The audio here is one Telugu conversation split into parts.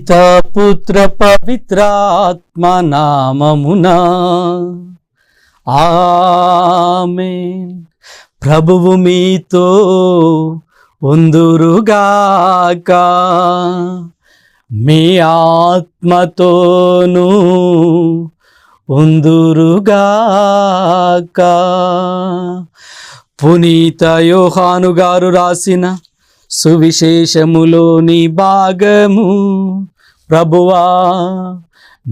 పితా పుత్ర పవిత్రాత్మ నామమునా ఆమేన్. ప్రభువు మీతో ఉందురుగాక, మీ ఆత్మతోనూ ఉందురుగాక. పునీత యోహాను గారు రాసిన సువిశేషములోని భాగము. ప్రభువా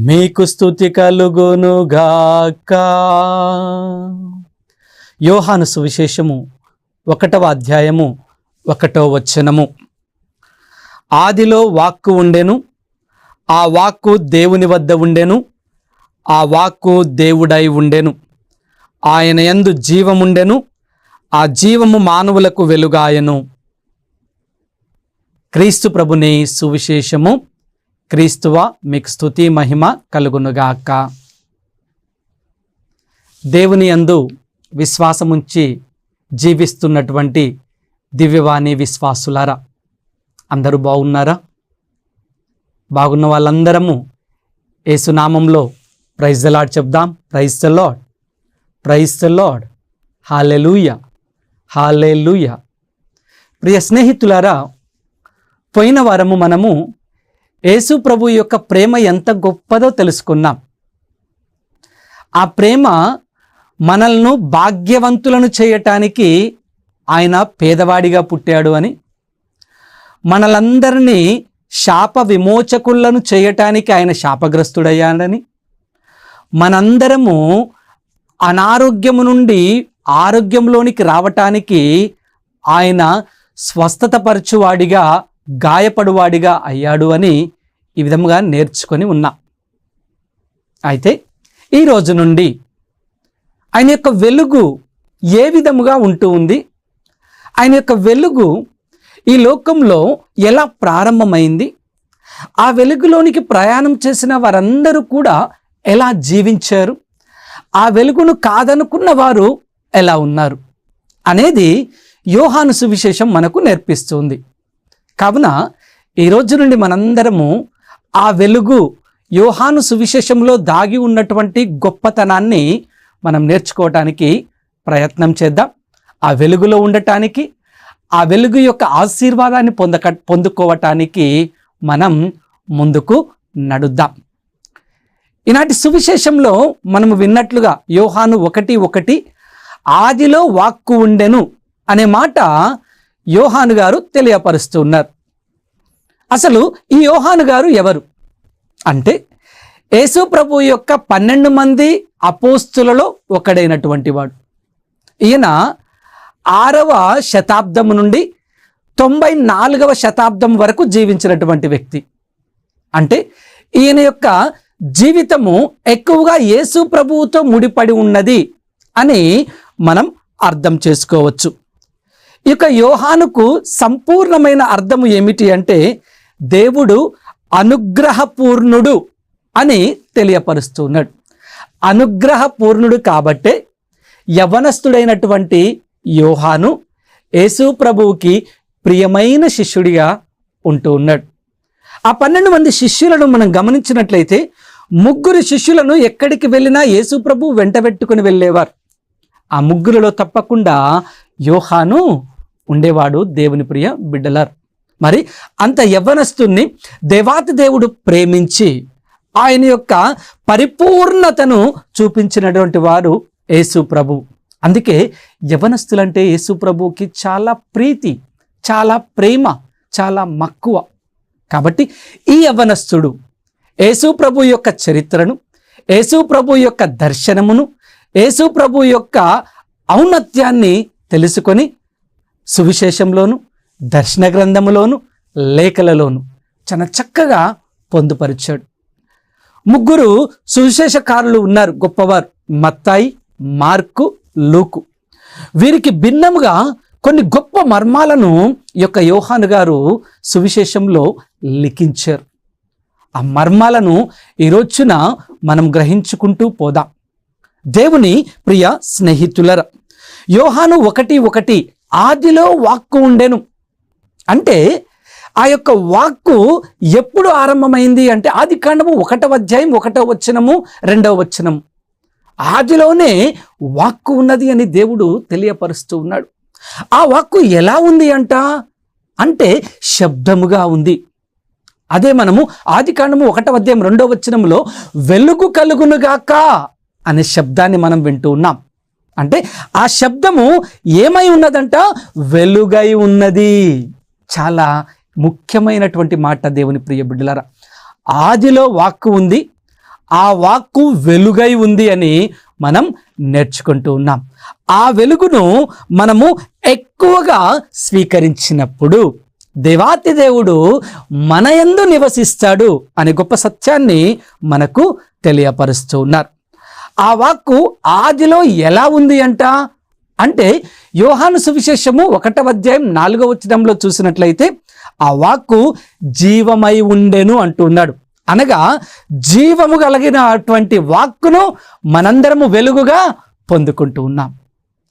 మీకు స్తుతి కలుగునుగాక. యోహాను సువిశేషము 1వ అధ్యాయము 1వ వచనము. ఆదిలో వాక్కు ఉండెను, ఆ వాక్కు దేవుని వద్ద ఉండెను, ఆ వాక్కు దేవుడై ఉండెను. ఆయన యందు జీవముండెను, ఆ జీవము మానవులకు వెలుగాయను. క్రీస్తు ప్రభుని సువిశేషము. క్రీస్తువా మీకు స్తుతి మహిమ కలుగునుగాక. దేవుని యందు విశ్వాసముంచి జీవిస్తున్నటువంటి దివ్యవాణి విశ్వాసులారా, అందరూ బాగున్నారా? బాగున్న వాళ్ళందరము యేసునామంలో ప్రైజ్ ద లార్డ్ చెప్దాం. Praise the Lord, praise the Lord, hallelujah, hallelujah. ప్రియ స్నేహితులారా, పోయిన వారము మనము యేసు ప్రభు యొక్క ప్రేమ ఎంత గొప్పదో తెలుసుకున్నాం. ఆ ప్రేమ మనల్ని భాగ్యవంతులను చేయటానికి ఆయన పేదవాడిగా పుట్టాడు అని, మనలందరినీ శాప విమోచకులను చేయటానికి ఆయన శాపగ్రస్తుడయ్యాడని, మనందరము అనారోగ్యము నుండి ఆరోగ్యంలోనికి రావటానికి ఆయన స్వస్థతపరచువాడిగా, గాయపడువాడిగా అయ్యాడు అని ఈ విధముగా నేర్చుకొని ఉన్నా. అయితే ఈ రోజు నుండి ఆయన యొక్క వెలుగు ఏ విధముగా ఉంటూ ఉంది, ఆయన యొక్క వెలుగు ఈ లోకంలో ఎలా ప్రారంభమైంది, ఆ వెలుగులోనికి ప్రయాణం చేసిన వారందరూ కూడా ఎలా జీవించారు, ఆ వెలుగును కాదనుకున్న వారు ఎలా ఉన్నారు అనేది యోహాను సువిశేషం మనకు నేర్పిస్తుంది. కావున ఈరోజు నుండి మనందరము ఆ వెలుగు, యోహాను సువిశేషంలో దాగి ఉన్నటువంటి గొప్పతనాన్ని మనం నేర్చుకోవటానికి ప్రయత్నం చేద్దాం. ఆ వెలుగులో ఉండటానికి, ఆ వెలుగు యొక్క ఆశీర్వాదాన్ని పొందుకోవటానికి మనం ముందుకు నడుద్దాం. ఈనాటి సువిశేషంలో మనము విన్నట్లుగా యోహాను 1:1 ఆదిలో వాక్కు ఉండెను అనే మాట యోహాను గారు తెలియపరుస్తూ ఉన్నారు. అసలు ఈ యోహాను గారు ఎవరు అంటే, యేసు ప్రభు యొక్క 12 మంది అపోస్తులలో ఒకడైనటువంటి వాడు. ఈయన 6వ శతాబ్దం నుండి 94వ శతాబ్దం వరకు జీవించినటువంటి వ్యక్తి. అంటే ఈయన యొక్క జీవితము ఎక్కువగా యేసు ప్రభువుతో ముడిపడి ఉన్నది అని మనం అర్థం చేసుకోవచ్చు. ఈ యొక్క యోహానుకు సంపూర్ణమైన అర్థము ఏమిటి అంటే, దేవుడు అనుగ్రహపూర్ణుడు అని తెలియపరుస్తున్నాడు. అనుగ్రహపూర్ణుడు కాబట్టే యవనస్తుడైనటువంటి యోహాను యేసు ప్రభువుకి ప్రియమైన శిష్యుడిగా ఉంటూ ఉన్నాడు. ఆ 12 మంది శిష్యులను మనం గమనించినట్లయితే 3 శిష్యులను ఎక్కడికి వెళ్ళినా యేసు ప్రభు వెంటబెట్టుకుని వెళ్ళేవారు. ఆ 3లో తప్పకుండా యోహాను ఉండేవాడు. దేవుని ప్రియ బిడ్డలారు, మరి అంత యవ్వనస్తుని దేవాతి దేవుడు ప్రేమించి ఆయన యొక్క పరిపూర్ణతను చూపించినటువంటి వారు యేసు ప్రభు. అందుకే యవ్వనస్తులంటే యేసు ప్రభుకి చాలా ప్రీతి, చాలా ప్రేమ, చాలా మక్కువ. కాబట్టి ఈ యవ్వనస్తుడు యేసు ప్రభు యొక్క చరిత్రను, యేసు ప్రభు యొక్క దర్శనమును, యేసు ప్రభు యొక్క ఔన్నత్యాన్ని తెలుసుకొని సువిశేషంలోను, దర్శన గ్రంథములోను, లేఖలలోను చాలా చక్కగా పొందుపరిచాడు. 3 సువిశేషకారులు ఉన్నారు, గొప్పవారు. మత్తాయి, మార్కు, లూకు. వీరికి భిన్నముగా కొన్ని గొప్ప మర్మాలను ఈ యొక్క యోహాను గారు సువిశేషంలో లిఖించారు. ఆ మర్మాలను ఈ రోజున మనం గ్రహించుకుంటూ పోదాం. దేవుని ప్రియ స్నేహితులర, యోహాను 1:1 ఆదిలో వాక్కు ఉండెను అంటే ఆ యొక్క వాక్కు ఎప్పుడు ఆరంభమైంది అంటే ఆదికాండము 1వ అధ్యాయం 1వ వచనము 2వ వచనం. ఆదిలోనే వాక్కు ఉన్నది అని దేవుడు తెలియపరుస్తూ ఉన్నాడు. ఆ వాక్కు ఎలా ఉంది అంటే శబ్దముగా ఉంది. అదే మనము ఆదికాండము 1వ అధ్యాయం 2వ వచనంలో వెలుగు కలుగునుగాక అనే శబ్దాన్ని మనం వింటూ ఉన్నాం. అంటే ఆ శబ్దము ఏమై ఉన్నదంట? వెలుగై ఉన్నది. చాలా ముఖ్యమైనటువంటి మాట దేవుని ప్రియ బిడ్డలారా. ఆదిలో వాక్కు ఉంది, ఆ వాక్కు వెలుగై ఉంది అని మనం నేర్చుకుంటూ ఉన్నాం. ఆ వెలుగును మనము ఎక్కువగా స్వీకరించినప్పుడు దేవాతి దేవుడు మన యందు నివసిస్తాడు అనే గొప్ప సత్యాన్ని మనకు తెలియపరుస్తూ ఉన్నారు. ఆ వాక్కు ఆదిలో ఎలా ఉంది అంటే యోహాను సువిశేషము 1వ అధ్యాయం 4వ వచనంలో చూసినట్లయితే ఆ వాక్కు జీవమై ఉండెను అంటున్నాడు. అనగా జీవము కలిగిన అటువంటి వాక్కును మనందరము వెలుగుగా పొందుకుంటూ ఉన్నాం.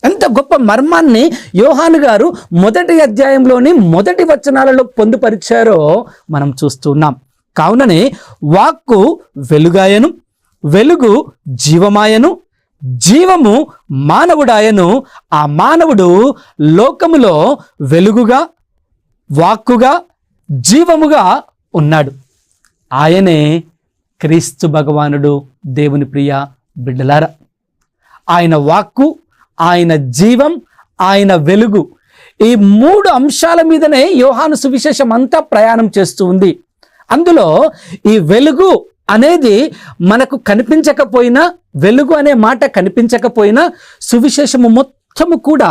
ఎంత గొప్ప మర్మాన్ని యోహాను గారు 1వ అధ్యాయంలోని 1వ వచనాలలో పొందుపరిచారో మనం చూస్తున్నాం. కావుననే వాక్కు వెలుగాయను, వెలుగు జీవమాయను, జీవము మానవుడాయను. ఆ మానవుడు లోకములో వెలుగుగా, వాక్కుగా, జీవముగా ఉన్నాడు. ఆయనే క్రీస్తు భగవానుడు. దేవుని ప్రియ బిడ్డలారా, ఆయన వాక్కు, ఆయన జీవం, ఆయన వెలుగు, ఈ 3 అంశాల మీదనే యోహాను సువిశేషం అంతా ప్రయాణం చేస్తూ ఉంది. అందులో ఈ వెలుగు అనేది మనకు కనిపించకపోయినా, వెలుగు అనే మాట కనిపించకపోయినా, సువిశేషము మొత్తము కూడా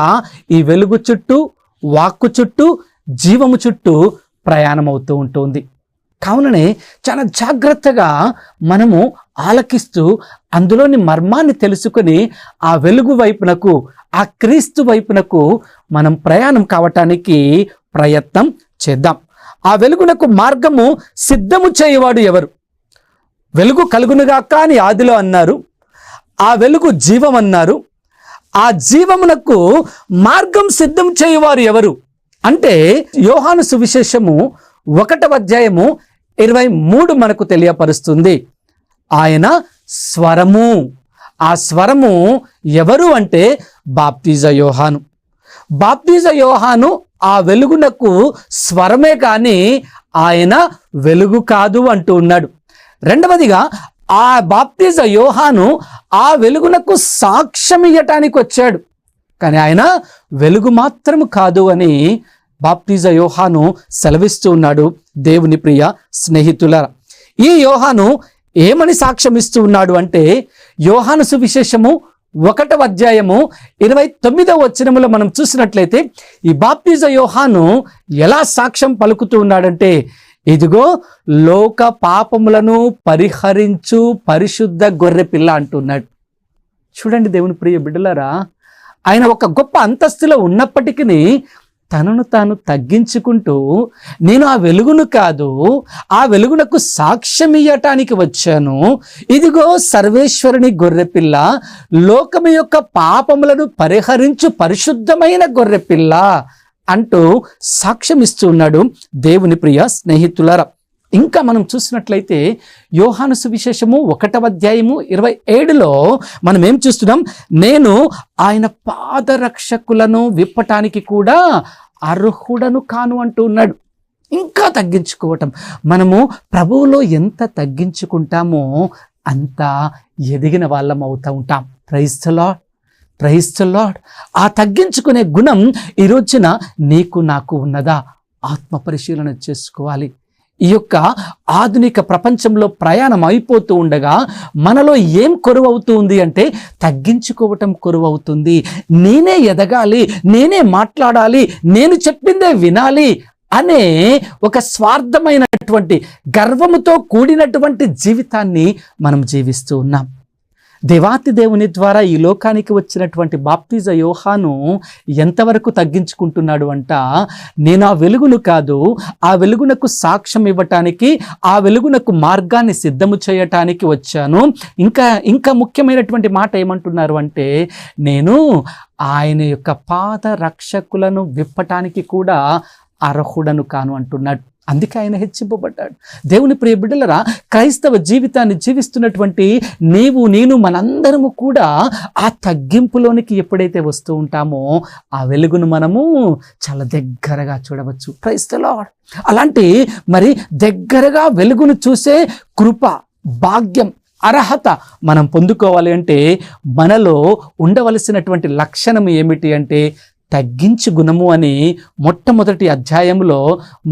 ఈ వెలుగు చుట్టూ, వాక్కు చుట్టూ, జీవము చుట్టూ ప్రయాణం అవుతూ ఉంటుంది. కావుననే చాలా జాగ్రత్తగా మనము ఆలకిస్తూ అందులోని మర్మాన్ని తెలుసుకొని ఆ వెలుగు వైపునకు, ఆ క్రీస్తు వైపునకు మనం ప్రయాణం కావటానికి ప్రయత్నం చేద్దాం. ఆ వెలుగునకు మార్గము సిద్ధము చేయవాడు ఎవరు? వెలుగు కలుగునుగాక అని ఆదిలో అన్నారు, ఆ వెలుగు జీవం అన్నారు. ఆ జీవమునకు మార్గం సిద్ధం చేయవారు ఎవరు అంటే యోహాను సువిశేషము 1వ అధ్యాయము 23 మనకు తెలియపరుస్తుంది. ఆయన స్వరము. ఆ స్వరము ఎవరు అంటే బాప్తిజ యోహాను. బాప్తిజ యోహాను ఆ వెలుగునకు స్వరమే కానీ ఆయన వెలుగు కాదు అంటూ ఉన్నాడు. రెండవదిగా ఆ బాప్తిజ యోహాను ఆ వెలుగునకు సాక్ష్యం ఇయ్యటానికి వచ్చాడు, కానీ ఆయన వెలుగు మాత్రము కాదు అని బాప్తిజ యోహాను సెలవిస్తూ ఉన్నాడు. దేవుని ప్రియ స్నేహితులారా, ఈ యోహాను ఏమని సాక్ష్యం ఇస్తూ ఉన్నాడు అంటే యోహాను సువిశేషము 1వ అధ్యాయము 29వ వచనములో మనం చూసినట్లయితే ఈ బాప్తిజ యోహాను ఎలా సాక్ష్యం పలుకుతూ ఉన్నాడంటే, ఇదిగో లోక పాపములను పరిహరించు పరిశుద్ధ గొర్రె పిల్ల అంటున్నాడు. చూడండి దేవుని ప్రియ బిడ్డలారా, ఆయన ఒక గొప్ప అంతస్తులో ఉన్నప్పటికీ తనను తాను తగ్గించుకుంటూ, నేను ఆ వెలుగును కాదు, ఆ వెలుగునకు సాక్ష్యం ఇయ్యటానికి వచ్చాను, ఇదిగో సర్వేశ్వరుని గొర్రెపిల్ల, లోకము యొక్క పాపములను పరిహరించు పరిశుద్ధమైన గొర్రెపిల్ల అంటూ సాక్ష్యం ఇస్తూ ఉన్నాడు. దేవుని ప్రియ స్నేహితులారా, ఇంకా మనం చూసినట్లయితే యోహాను సువిశేషము 1వ అధ్యాయము 27లో మనం ఏం చూస్తున్నాం? నేను ఆయన పాదరక్షకులను విప్పటానికి కూడా అర్హుడను కాను అంటూ ఉన్నాడు. ఇంకా తగ్గించుకోవటం. మనము ప్రభువులో ఎంత తగ్గించుకుంటామో అంత ఎదిగిన వాళ్ళం అవుతూ ఉంటాం. Praise the Lord, praise the Lord. ఆ తగ్గించుకునే గుణం ఈ రోజున నీకు నాకు ఉన్నదా? ఆత్మ పరిశీలన చేసుకోవాలి. ఈ యొక్క ఆధునిక ప్రపంచంలో ప్రయాణం అయిపోతూ ఉండగా మనలో ఏం కొరువవుతూ ఉంది అంటే తగ్గించుకోవటం కొరువవుతుంది. నేనే ఎదగాలి, నేనే మాట్లాడాలి, నేను చెప్పిందే వినాలి అనే ఒక స్వార్థమైనటువంటి గర్వముతో కూడినటువంటి జీవితాన్ని మనం జీవిస్తూ ఉన్నాం. దేవాతి దేవుని ద్వారా ఈ లోకానికి వచ్చినటువంటి బాప్తిజ యోహాను ఎంతవరకు తగ్గించుకుంటున్నాడు నేను ఆ వెలుగును కాదు, ఆ వెలుగునకు సాక్ష్యం ఇవ్వటానికి, ఆ వెలుగునకు మార్గాన్ని సిద్ధము చేయటానికి వచ్చాను. ఇంకా ముఖ్యమైనటువంటి మాట ఏమంటున్నారు అంటే, నేను ఆయన యొక్క పాద రక్షకులను విప్పటానికి కూడా అర్హుడను కాను అంటున్నాడు. అందుకే ఆయన హెచ్చింపబడ్డాడు. దేవుని ప్రియ బిడ్డలరా, క్రైస్తవ జీవితాన్ని జీవిస్తున్నటువంటి నీవు నేను మనందరము కూడా ఆ తగ్గింపులోనికి ఎప్పుడైతే వస్తూ ఉంటామో ఆ వెలుగును మనము చాలా దగ్గరగా చూడవచ్చు. Praise the Lord. అలాంటి మరి దగ్గరగా వెలుగును చూసే కృప, భాగ్యం, అర్హత మనం పొందుకోవాలి అంటే మనలో ఉండవలసినటువంటి లక్షణం ఏమిటి అంటే తగ్గించు గుణము అని మొట్టమొదటి అధ్యాయంలో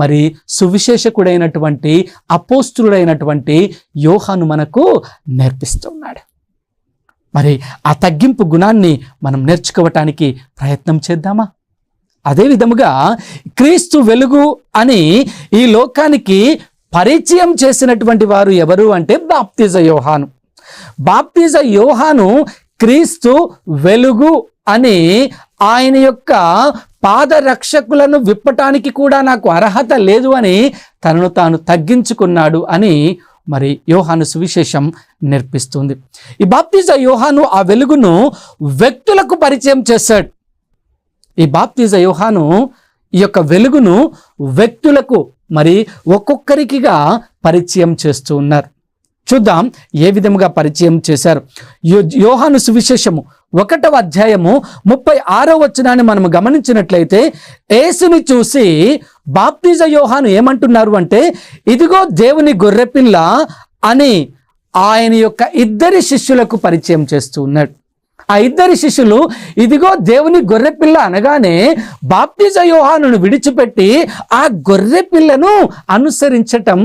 మరి సువిశేషకుడైనటువంటి అపోస్తులుడైనటువంటి యోహాను మనకు నేర్పిస్తున్నాడు. మరి ఆ తగ్గింపు గుణాన్ని మనం నేర్చుకోవటానికి ప్రయత్నం చేద్దామా? అదే విధముగా క్రీస్తు వెలుగు అని ఈ లోకానికి పరిచయం చేసినటువంటి వారు ఎవరు అంటే బాప్తిజ యోహాను. బాప్తిజ యోహాను క్రీస్తు వెలుగు అని ఆయన యొక్క పాదరక్షకులను విప్పటానికి కూడా నాకు అర్హత లేదు అని తనను తాను తగ్గించుకున్నాడు అని మరి యోహాను సువిశేషం నేర్పిస్తుంది. ఈ బాప్తిజ యోహాను ఆ వెలుగును వ్యక్తులకు పరిచయం చేశాడు. ఈ బాప్తిజ యోహాను ఈ యొక్క వెలుగును వ్యక్తులకు మరి ఒక్కొక్కరికిగా పరిచయం చేస్తూ ఉన్నారు. చూద్దాం ఏ విధముగా పరిచయం చేశారు. యోహాను సువిశేషము 1వ అధ్యాయము 36వ వచనాన్ని మనము గమనించినట్లయితే యేసుని చూసి బాప్తిజ యోహాను ఏమంటున్నారు అంటే, ఇదిగో దేవుని గొర్రెపిల్ల అని ఆయన యొక్క ఇద్దరి శిష్యులకు పరిచయం చేస్తూ ఉన్నాడు. ఆ ఇద్దరి శిష్యులు ఇదిగో దేవుని గొర్రెపిల్ల అనగానే బాప్తిజ యోహానును విడిచిపెట్టి ఆ గొర్రెపిల్లను అనుసరించటం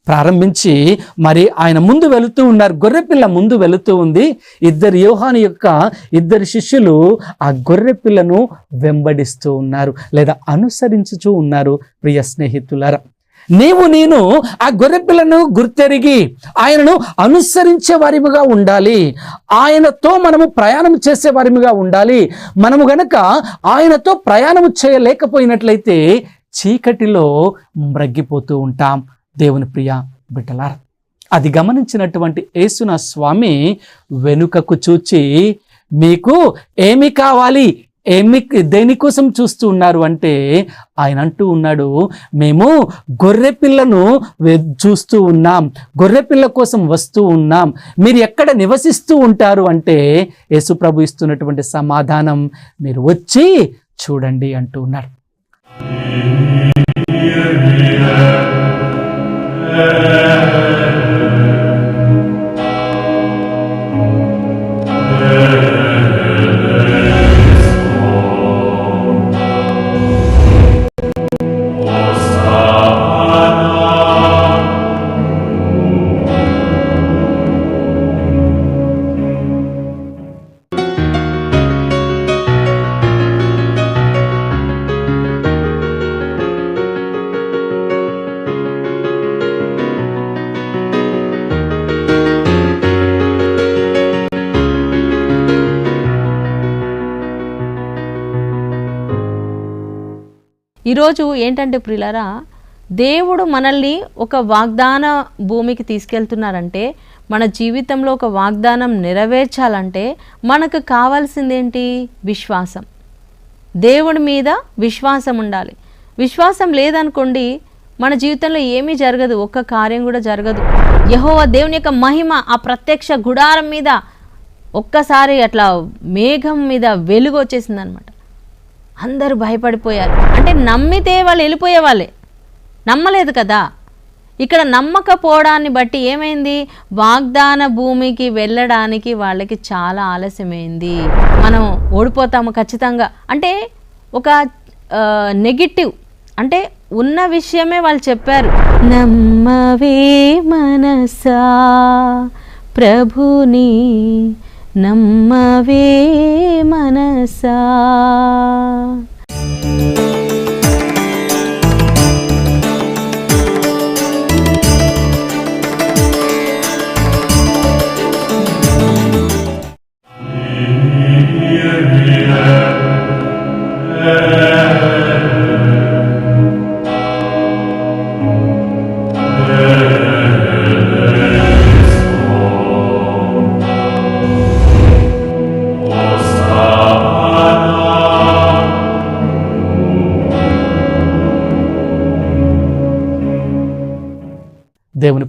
ప్రారంభించి మరి ఆయన ముందు వెళుతూ ఉన్నారు. గొర్రెపిల్ల ముందు వెళుతూ ఉంది. యోహాను యొక్క ఇద్దరు శిష్యులు ఆ గొర్రెపిల్లను వెంబడిస్తూ ఉన్నారు లేదా అనుసరించుచూ ఉన్నారు. ప్రియ స్నేహితులారా, నీవు నేను ఆ గొర్రెపిల్లను గుర్తెరిగి ఆయనను అనుసరించే వారిగా ఉండాలి. ఆయనతో మనము ప్రయాణం చేసే వారిగా ఉండాలి. మనము గనక ఆయనతో ప్రయాణం చేయలేకపోయినట్లయితే చీకటిలో మ్రగ్గిపోతూ ఉంటాం. దేవుని ప్రియ బిడ్డలారా, అది గమనించినటువంటి యేసున స్వామి వెనుకకు చూచి, మీకు ఏమి కావాలి, దేనికోసం చూస్తూ ఉన్నారు అంటే ఆయన అంటూ ఉన్నాడు, మేము గొర్రెపిల్లను చూస్తూ ఉన్నాం, గొర్రెపిల్ల కోసం వస్తూ ఉన్నాం. మీరు ఎక్కడ నివసిస్తూ ఉంటారు అంటే యేసు ప్రభు ఇస్తున్నటువంటి సమాధానం, మీరు వచ్చి చూడండి అంటూ ఉన్నారు. ఈరోజు ఏంటంటే ప్రియులారా, దేవుడు మనల్ని ఒక వాగ్దాన భూమికి తీసుకెళ్తున్నారంటే, మన జీవితంలో ఒక వాగ్దానం నెరవేర్చాలంటే మనకు కావాల్సిందేంటి? విశ్వాసం. దేవుడి మీద విశ్వాసం ఉండాలి. విశ్వాసం లేదనుకోండి మన జీవితంలో ఏమీ జరగదు, ఒక్క కార్యం కూడా జరగదు. యెహోవా దేవుని యొక్క మహిమ ఆ ప్రత్యక్ష గుడారం మీద ఒక్కసారి అట్లా మేఘం మీద వెలుగు వచ్చేసిందనమాట. అందరూ భయపడిపోయారు. అంటే నమ్మితే వాళ్ళు వెళ్ళిపోయేవాళ్ళే, నమ్మలేదు కదా. ఇక్కడ నమ్మకపోవడాన్ని బట్టి ఏమైంది? వాగ్దాన భూమికి వెళ్ళడానికి వాళ్ళకి చాలా ఆలస్యమైంది. మనం ఓడిపోతాము ఖచ్చితంగా అంటే ఒక నెగిటివ్, అంటే ఉన్న విషయమే వాళ్ళు చెప్పారు. నమ్మవే మనసా ప్రభుని, నమ్మవే మనసా.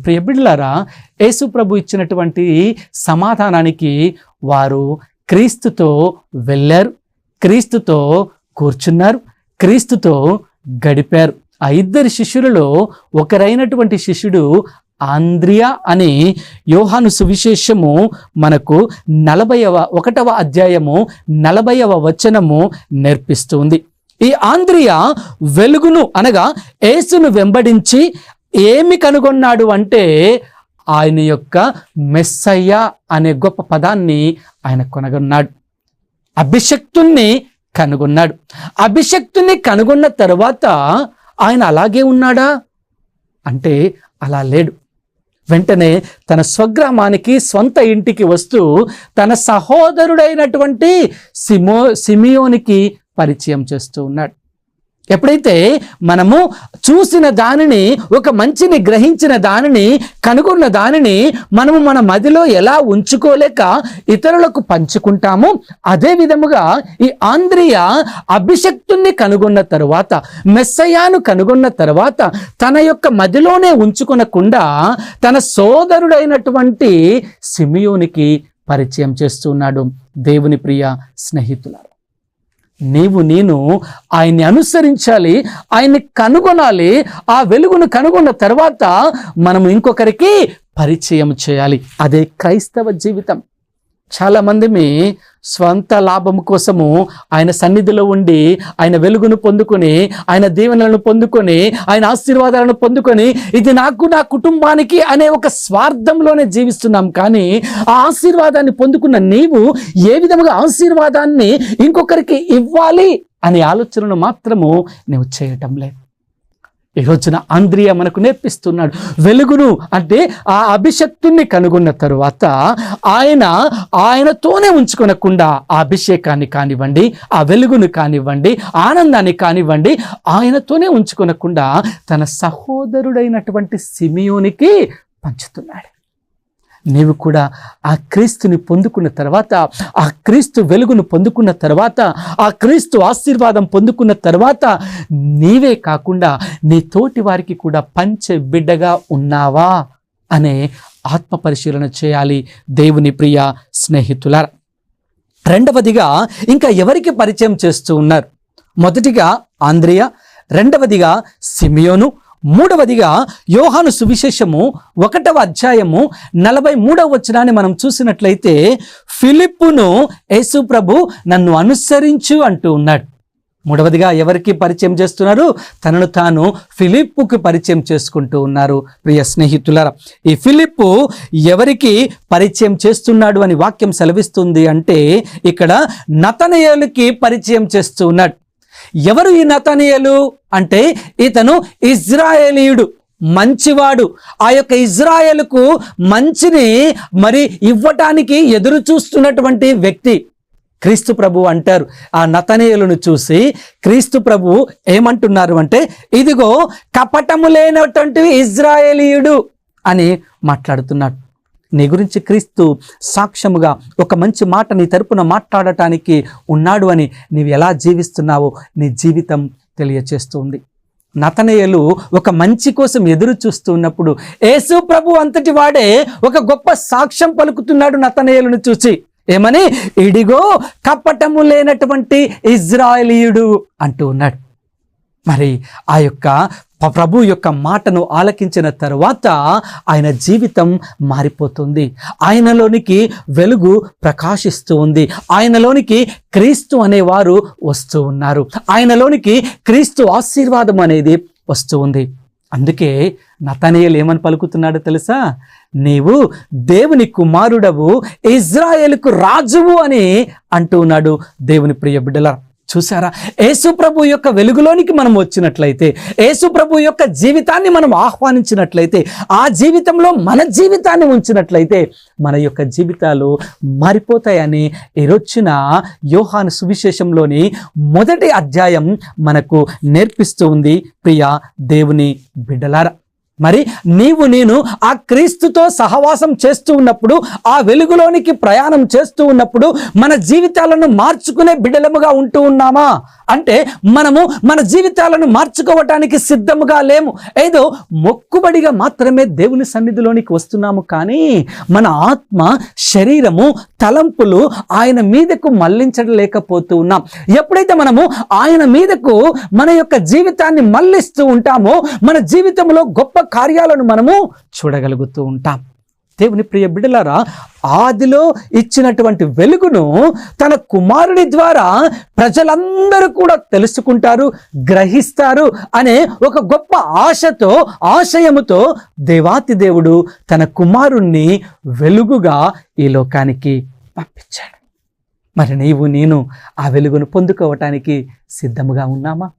ప్రియ బిడ్డలారా, యేసు ప్రభు ఇచ్చినటువంటి సమాధానానికి వారు క్రీస్తుతో వెళ్ళారు, క్రీస్తుతో కూర్చున్నారు, క్రీస్తుతో గడిపారు. ఆ ఇద్దరి శిష్యులలో ఒకరైనటువంటి శిష్యుడు ఆంద్రియా అని యోహాను సువిశేషము మనకు 41వ అధ్యాయము 40వ వచనము నేర్పిస్తుంది. ఈ ఆంద్రియా వెలుగును అనగా యేసును వెంబడించి ఏమి కనుగొన్నాడు అంటే ఆయన యొక్క మెస్సయ్య అనే గొప్ప పదాన్ని ఆయన కనుగొన్నాడు. అభిషక్తుణ్ణి కనుగొన్నాడు. అభిషక్తుని కనుగొన్న తరువాత ఆయన అలాగే ఉన్నాడా అంటే అలా లేడు. వెంటనే తన స్వగ్రామానికి, స్వంత ఇంటికి వస్తూ తన సహోదరుడైనటువంటి సిమియోనికి పరిచయం చేస్తూ ఉన్నాడు. ఎప్పుడైతే మనము చూసిన దానిని, ఒక మంచిని గ్రహించిన దానిని, కనుగొన్న దానిని మనము మన మదిలో ఎలా ఉంచుకోలేక ఇతరులకు పంచుకుంటామో, అదే విధముగా ఈ ఆంద్రియా అభిషక్తుణ్ణి కనుగొన్న తరువాత, మెస్సయాను కనుగొన్న తరువాత తన యొక్క మదిలోనే ఉంచుకొనకుండా తన సోదరుడైనటువంటి సిమియోనికి పరిచయం చేస్తున్నాడు. దేవుని ప్రియ స్నేహితులారా, నీవు నేను ఆయన్ని అనుసరించాలి, ఆయన్ని కనుగొనాలి. ఆ వెలుగును కనుగొన్న తర్వాత మనం ఇంకొకరికి పరిచయం చేయాలి. అదే క్రైస్తవ జీవితం. చాలామంది స్వంత లాభం కోసము ఆయన సన్నిధిలో ఉండి ఆయన వెలుగును పొందుకొని, ఆయన దీవెనలను పొందుకొని, ఆయన ఆశీర్వాదాలను పొందుకొని, ఇది నాకు, నా కుటుంబానికి అనే ఒక స్వార్థంలోనే జీవిస్తున్నాం. కానీ ఆ ఆశీర్వాదాన్ని పొందుకున్న నీవు ఏ విధముగా ఆశీర్వాదాన్ని ఇంకొకరికి ఇవ్వాలి అనే ఆలోచనను మాత్రము నీవు చేయటం లేదు. ఈ రోజున ఆంద్రియా మనకు నేర్పిస్తున్నాడు. వెలుగును అంటే ఆ అభిషక్తుణ్ణి కనుగొన్న తరువాత ఆయనతోనే ఉంచుకొనకుండా ఆ అభిషేకాన్ని కానివ్వండి, ఆ వెలుగును కానివ్వండి, ఆనందాన్ని కానివ్వండి, ఆయనతోనే ఉంచుకొనకుండా తన సహోదరుడైనటువంటి సిమియోనికి పంచుతున్నాడు. నీవు కూడా ఆ క్రీస్తుని పొందుకున్న తర్వాత, ఆ క్రీస్తు వెలుగును పొందుకున్న తర్వాత, ఆ క్రీస్తు ఆశీర్వాదం పొందుకున్న తర్వాత నీవే కాకుండా నీ తోటి వారికి కూడా పంచే బిడ్డగా ఉన్నావా అనే ఆత్మ పరిశీలన చేయాలి. దేవుని ప్రియ స్నేహితులారా, రెండవదిగా ఇంకా ఎవరికి పరిచయం చేస్తూ ఉన్నారు? మొదటిగా ఆంద్రియా, రెండవదిగా సిమియోను, మూడవదిగా యోహాను సువిశేషము 1వ అధ్యాయము 43వ వచనాన్ని మనం చూసినట్లయితే, ఫిలిప్పును యేసు ప్రభు నన్ను అనుసరించు అంటూ ఉన్నాడు. మూడవదిగా ఎవరికి పరిచయం చేస్తున్నారు? తనను తాను ఫిలిప్పుకు పరిచయం చేసుకుంటూ ఉన్నారు. ప్రియ స్నేహితులారా, ఈ ఫిలిప్పు ఎవరికి పరిచయం చేస్తున్నాడు అని వాక్యం సెలవిస్తుంది అంటే, ఇక్కడ నతనయేలుకి పరిచయం చేస్తూ ఉన్నాడు. ఎవరు ఈ నతనయేలు అంటే, ఇతను ఇజ్రాయేలీయుడు, మంచివాడు. ఆ యొక్క ఇజ్రాయేలుకు మంచిని మరి ఇవ్వటానికి ఎదురు చూస్తున్నటువంటి వ్యక్తి. క్రీస్తు ప్రభు అంటారు, ఆ నతనయేలును చూసి క్రీస్తు ప్రభు ఏమంటున్నారు అంటే, ఇదిగో కపటము లేనటువంటి ఇజ్రాయేలీయుడు అని మాట్లాడుతున్నాడు. నీ గురించి క్రీస్తు సాక్ష్యముగా ఒక మంచి మాట నీ తరపున మాట్లాడటానికి ఉన్నాడు అని నీవు ఎలా జీవిస్తున్నావో నీ జీవితం తెలియచేస్తుంది. నతనయేలు ఒక మంచి కోసం ఎదురు చూస్తూ ఉన్నప్పుడు యేసు ప్రభు అంతటి వాడే ఒక గొప్ప సాక్ష్యం పలుకుతున్నాడు నతనయేలును చూసి. ఏమని? ఇడిగో కపటము లేనటువంటి ఇజ్రాయేలీయుడు అంటూ ఉన్నాడు. మరి ఆ యొక్క ప్రభు యొక్క మాటను ఆలకించిన తరువాత ఆయన జీవితం మారిపోతుంది. ఆయనలోనికి వెలుగు ప్రకాశిస్తూ ఉంది. ఆయనలోనికి క్రీస్తు అనేవారు వస్తూ ఉన్నారు. ఆయనలోనికి క్రీస్తు ఆశీర్వాదం అనేది వస్తూ ఉంది. అందుకే నతనయేలు ఏమని పలుకుతున్నాడో తెలుసా? నీవు దేవుని కుమారుడవు, ఇజ్రాయేలుకు రాజువు అని అంటూ ఉన్నాడు. దేవుని ప్రియ బిడ్డలారా, చూసారా? యేసు ప్రభు యొక్క వెలుగులోనికి మనం వచ్చినట్లయితే, యేసు ప్రభు యొక్క జీవితాన్ని మనం ఆహ్వానించినట్లయితే, ఆ జీవితంలో మన జీవితాన్ని ఉంచినట్లయితే మన యొక్క జీవితాలు మారిపోతాయని ఈరోజున యోహాను సువిశేషంలోని 1వ అధ్యాయం మనకు నేర్పిస్తూ ఉంది. ప్రియ దేవుని బిడ్డలారా, మరి నీవు నేను ఆ క్రీస్తుతో సహవాసం చేస్తూ ఉన్నప్పుడు, ఆ వెలుగులోనికి ప్రయాణం చేస్తూ ఉన్నప్పుడు మన జీవితాలను మార్చుకునే బిడ్డలముగా ఉంటూ ఉన్నామా అంటే మనము మన జీవితాలను మార్చుకోవటానికి సిద్ధముగా లేము. ఏదో మొక్కుబడిగా మాత్రమే దేవుని సన్నిధిలోనికి వస్తున్నాము, కానీ మన ఆత్మ, శరీరము, తలంపులు ఆయన మీదకు మళ్లించలేకపోతూ ఉన్నాం. ఎప్పుడైతే మనము ఆయన మీదకు మన యొక్క జీవితాన్ని మళ్లిస్తూ ఉంటామో మన జీవితంలో గొప్ప కార్యాలను మనము చూడగలుగుతూ ఉంటాం. దేవుని ప్రియ బిడ్డలారా, ఆదిలో ఇచ్చినటువంటి వెలుగును తన కుమారుడి ద్వారా ప్రజలందరూ కూడా తెలుసుకుంటారు, గ్రహిస్తారు అనే ఒక గొప్ప ఆశతో, ఆశయముతో దేవాతి దేవుడు తన కుమారుణ్ణి వెలుగుగా ఈ లోకానికి పంపించాడు. మరి నీవు నేను ఆ వెలుగును పొందుకోవటానికి సిద్ధముగా ఉన్నామా?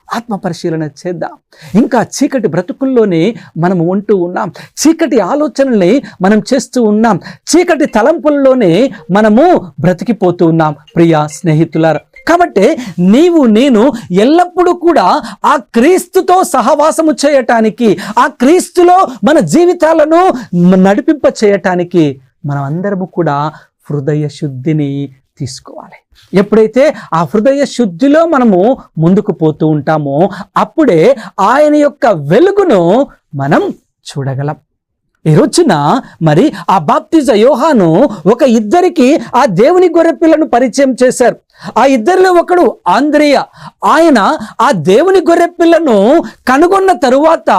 ఆత్మ పరిశీలన చేద్దాం. ఇంకా చీకటి బ్రతుకుల్లోనే మనము ఉంటూ ఉన్నాం, చీకటి ఆలోచనల్ని మనం చేస్తూ ఉన్నాం, చీకటి తలంపుల్లోనే మనము బ్రతికిపోతూ ఉన్నాం ప్రియ స్నేహితులారా. కాబట్టి నీవు నేను ఎల్లప్పుడూ కూడా ఆ క్రీస్తుతో సహవాసము చేయటానికి, ఆ క్రీస్తులో మన జీవితాలను నడిపింప చేయటానికి మనం అందరము కూడా హృదయ శుద్ధిని తీసుకోవాలి. ఎప్పుడైతే ఆ హృదయ శుద్ధిలో మనము ముందుకు పోతూ ఉంటామో అప్పుడే ఆయన యొక్క వెలుగును మనం చూడగలం. ఈ రోజున మరి ఆ బాప్తిజ యోహాను ఒక ఇద్దరికి ఆ దేవుని గొర్రెపిల్లను పరిచయం చేశారు. ఆ ఇద్దరిలో ఒకడు ఆంద్రియ. ఆయన ఆ దేవుని గొర్రెపిల్లను కనుగొన్న తరువాత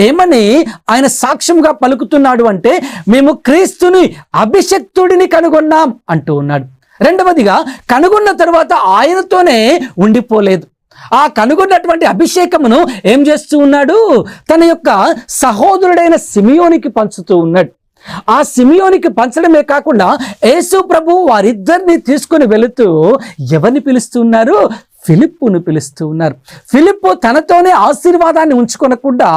ఏమని ఆయన సాక్ష్యంగా పలుకుతున్నాడు అంటే, మేము క్రీస్తుని అభిషక్తుడిని కనుగొన్నాం అంటూ ఉన్నాడు. రెండవదిగా కనుగొన్న తరువాత ఆయనతోనే ఉండిపోలేదు. ఆ కనుగొన్నటువంటి అభిషేకమును ఏం చేస్తూ ఉన్నాడు? తన యొక్క సహోదరుడైన సిమియోనికి పంచుతూ ఉన్నాడు. ఆ సిమియోనికి పంచడమే కాకుండా యేసు ప్రభు వారిద్దరిని తీసుకుని వెళుతూ ఎవరిని పిలుస్తున్నారు? ఫిలిప్పును పిలుస్తూ ఉన్నారు. ఫిలిప్పు తనతోనే ఆశీర్వాదాన్ని ఉంచుకొనకుండా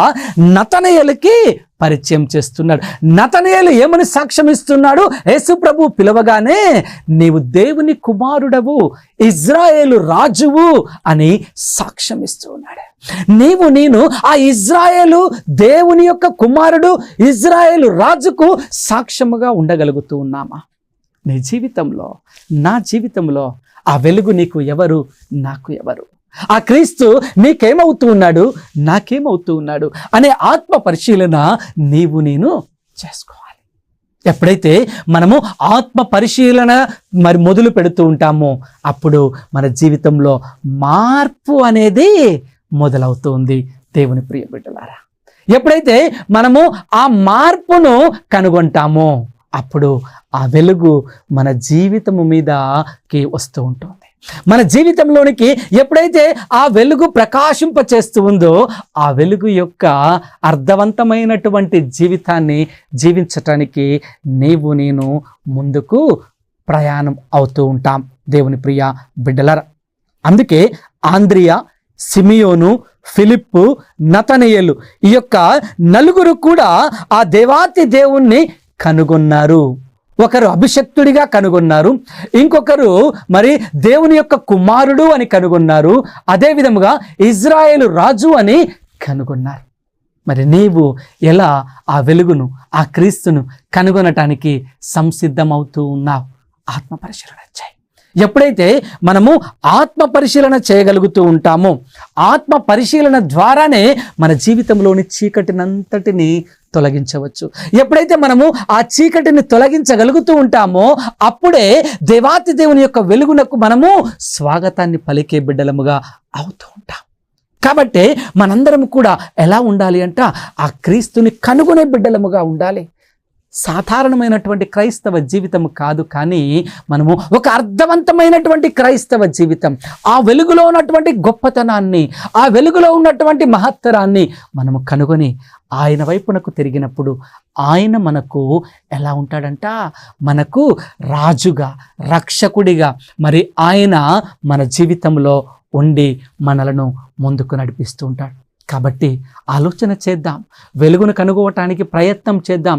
నతనయేలుకి పరిచయం చేస్తున్నాడు. నతనయేలు ఏమని సాక్ష్యం ఇస్తున్నాడు? యేసు ప్రభు పిలవగానే నీవు దేవుని కుమారుడవు, ఇజ్రాయేలు రాజువు అని సాక్ష్యం ఇస్తూ ఉన్నాడు. నీవు నేను ఆ ఇజ్రాయేలు దేవుని యొక్క కుమారుడు, ఇజ్రాయేలు రాజుకు సాక్ష్యముగా ఉండగలుగుతూ ఉన్నామా? నీ జీవితంలో, నా జీవితంలో ఆ వెలుగు నీకు ఎవరు? నాకు ఎవరు? ఆ క్రీస్తు నీకేమవుతూ ఉన్నాడు? నాకేమవుతూ ఉన్నాడు అనే ఆత్మ పరిశీలన నీవు నేను చేసుకోవాలి. ఎప్పుడైతే మనము ఆత్మ పరిశీలన మరి మొదలు పెడుతూ ఉంటామో అప్పుడు మన జీవితంలో మార్పు అనేది మొదలవుతుంది. దేవుని ప్రియ బిడ్డలారా, ఎప్పుడైతే మనము ఆ మార్పును కనుగొంటామో అప్పుడు ఆ వెలుగు మన జీవితము మీదకి వస్తూ ఉంటుంది. మన జీవితంలోనికి ఎప్పుడైతే ఆ వెలుగు ప్రకాశింప చేస్తూ ఉందో ఆ వెలుగు యొక్క అర్థవంతమైనటువంటి జీవితాన్ని జీవించటానికి నీవు నేను ముందుకు ప్రయాణం అవుతూ ఉంటాం. దేవుని ప్రియ బిడ్డలారా, అందుకే ఆంద్రియ, సిమియోను, ఫిలిప్పు, నతనయేలు ఈ యొక్క నలుగురు కూడా ఆ దేవాతి దేవుణ్ణి కనుగొన్నారు. ఒకరు అభిషక్తుడిగా కనుగొన్నారు, ఇంకొకరు మరి దేవుని యొక్క కుమారుడు అని కనుగొన్నారు, అదే విధముగా ఇజ్రాయేలు రాజు అని కనుగొన్నారు. మరి నీవు ఎలా ఆ వెలుగును, ఆ క్రీస్తును కనుగొనటానికి సంసిద్ధమవుతూ ఉన్నావు? ఆత్మ పరిశీలన చేయి. ఎప్పుడైతే మనము ఆత్మ పరిశీలన చేయగలుగుతూ ఉంటామో ఆత్మ పరిశీలన ద్వారానే మన జీవితంలోని చీకటినంతటిని తొలగించవచ్చు. ఎప్పుడైతే మనము ఆ చీకటిని తొలగించగలుగుతూ ఉంటామో అప్పుడే దేవాతి దేవుని యొక్క వెలుగునకు మనము స్వాగతాన్ని పలికే బిడ్డలముగా అవుతూ ఉంటాం. కాబట్టి మనందరం కూడా ఎలా ఉండాలి అంట? ఆ క్రీస్తుని కనుగొనే బిడ్డలముగా ఉండాలి. సాధారణమైనటువంటి క్రైస్తవ జీవితం కాదు, కానీ మనము ఒక అర్థవంతమైనటువంటి క్రైస్తవ జీవితం, ఆ వెలుగులో ఉన్నటువంటి గొప్పతనాన్ని, ఆ వెలుగులో ఉన్నటువంటి మహత్తరాన్ని మనము కనుగొని ఆయన వైపునకు తిరిగినప్పుడు ఆయన మనకు ఎలా ఉంటాడంట? మనకు రాజుగా, రక్షకుడిగా మరి ఆయన మన జీవితంలో ఉండి మనలను ముందుకు నడిపిస్తూ ఉంటాడు. కాబట్టి ఆలోచన చేద్దాం, వెలుగును కనుగొనటానికి ప్రయత్నం చేద్దాం.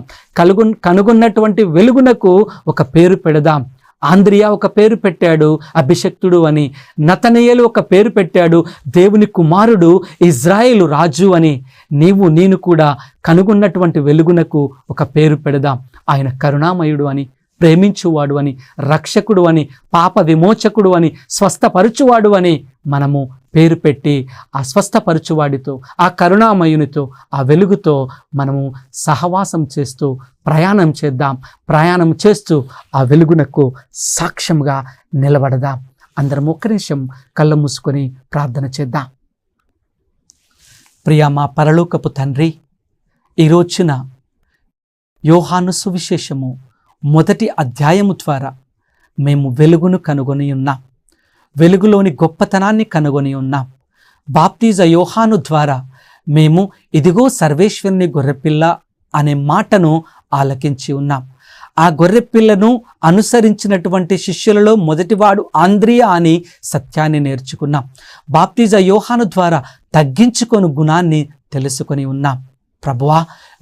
కనుగొన్నటువంటి వెలుగునకు ఒక పేరు పెడదాం. ఆంద్రియా ఒక పేరు పెట్టాడు, అభిషక్తుడు అని. నతనయేలు ఒక పేరు పెట్టాడు, దేవుని కుమారుడు, ఇజ్రాయేలు రాజు అని. నేను కూడా కనుగొన్నటువంటి వెలుగునకు ఒక పేరు పెడదాం. ఆయన కరుణామయుడు అని, ప్రేమించువాడు అని, రక్షకుడు అని, పాప విమోచకుడు అని, స్వస్థపరచువాడు అని మనము పేరు పెట్టి ఆ స్వస్థపరచువాడితో, ఆ కరుణామయునితో, ఆ వెలుగుతో మనము సహవాసం చేస్తూ ప్రయాణం చేద్దాం. ప్రయాణం చేస్తూ ఆ వెలుగునకు సాక్ష్యంగా నిలబడదాం. అందరం ఒక్క నిమిషం కళ్ళు మూసుకొని ప్రార్థన చేద్దాం. ప్రియా మా పరలోకపు తండ్రి, ఈ రోజున యోహాను సువిశేషము 1వ అధ్యాయము ద్వారా మేము వెలుగును కనుగొని ఉన్నాం. వెలుగులోని గొప్పతనాన్ని కనుగొని ఉన్నాం. బాప్తిజ యోహాను ద్వారా మేము ఇదిగో సర్వేశ్వరుని గొర్రెపిల్ల అనే మాటను ఆలకించి ఉన్నాం. ఆ గొర్రెపిల్లను అనుసరించినటువంటి శిష్యులలో మొదటివాడు ఆంద్రియా అని సత్యాన్ని నేర్చుకున్నాం. బాప్తిజ యోహాను ద్వారా తగ్గించుకొని గుణాన్ని తెలుసుకొని ఉన్నాం. ప్రభువా,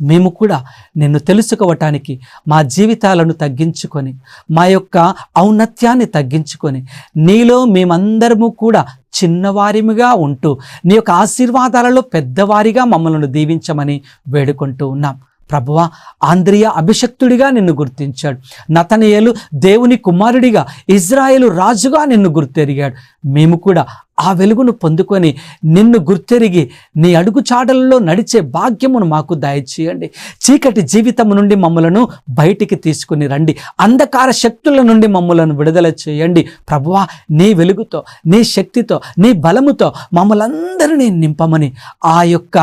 మేము కూడా నిన్ను తెలుసుకోవటానికి మా జీవితాలను తగ్గించుకొని, మా యొక్క ఔన్నత్యాన్ని తగ్గించుకొని, నీలో మేమందరము కూడా చిన్నవారిగా ఉంటూ నీ యొక్క ఆశీర్వాదాలలో పెద్దవారిగా మమ్మల్ని దీవించమని వేడుకుంటూ ఉన్నాం. ప్రభువా, ఆంద్రియా అభిషక్తుడిగా నిన్ను గుర్తించాడు. నతనయేలు దేవుని కుమారుడిగా, ఇజ్రాయేలు రాజుగా నిన్ను గుర్తెరిగాడు. మేము కూడా ఆ వెలుగును పొందుకొని నిన్ను గుర్తెరిగి నీ అడుగుచాడలలో నడిచే భాగ్యమును మాకు దయచేయండి. చీకటి జీవితం నుండి మమ్మలను బయటికి తీసుకుని రండి. అంధకార శక్తుల నుండి మమ్మలను విడుదల చేయండి. ప్రభువా, నీ వెలుగుతో, నీ శక్తితో, నీ బలముతో మమ్మలందరినీ నింపమని, ఆ యొక్క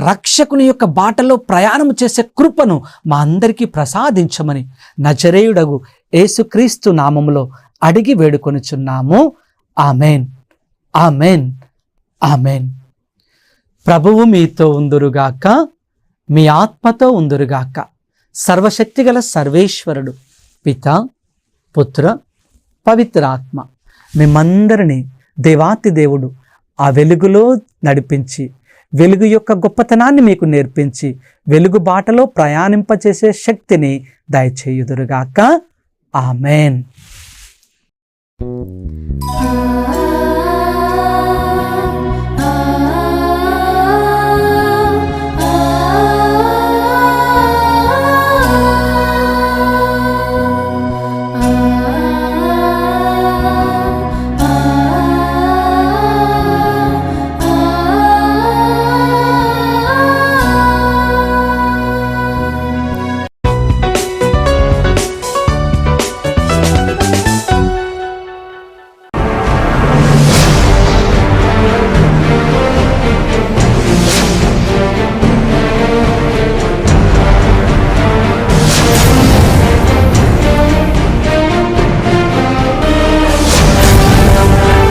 రక్షకుని యొక్క బాటలో ప్రయాణం చేసే కృపను మా అందరికీ ప్రసాదించమని నజరేయుడగు యేసుక్రీస్తు నామములో అడిగి వేడుకొనుచున్నాము. Amen, amen, amen. ప్రభువు మీతో ఉందురుగాక, మీ ఆత్మతో ఉందురుగాక. సర్వశక్తిగల సర్వేశ్వరుడు పితా, పుత్ర, పవిత్రాత్మ మిమ్మందరినీ దేవాతి దేవుడు ఆ వెలుగులో నడిపించి, వెలుగు యొక్క గొప్పతనాన్ని మీకు నేర్పించి, వెలుగు బాటలో ప్రయాణింపచేసే శక్తిని దయచేయుదురుగాక. ఆమెన్.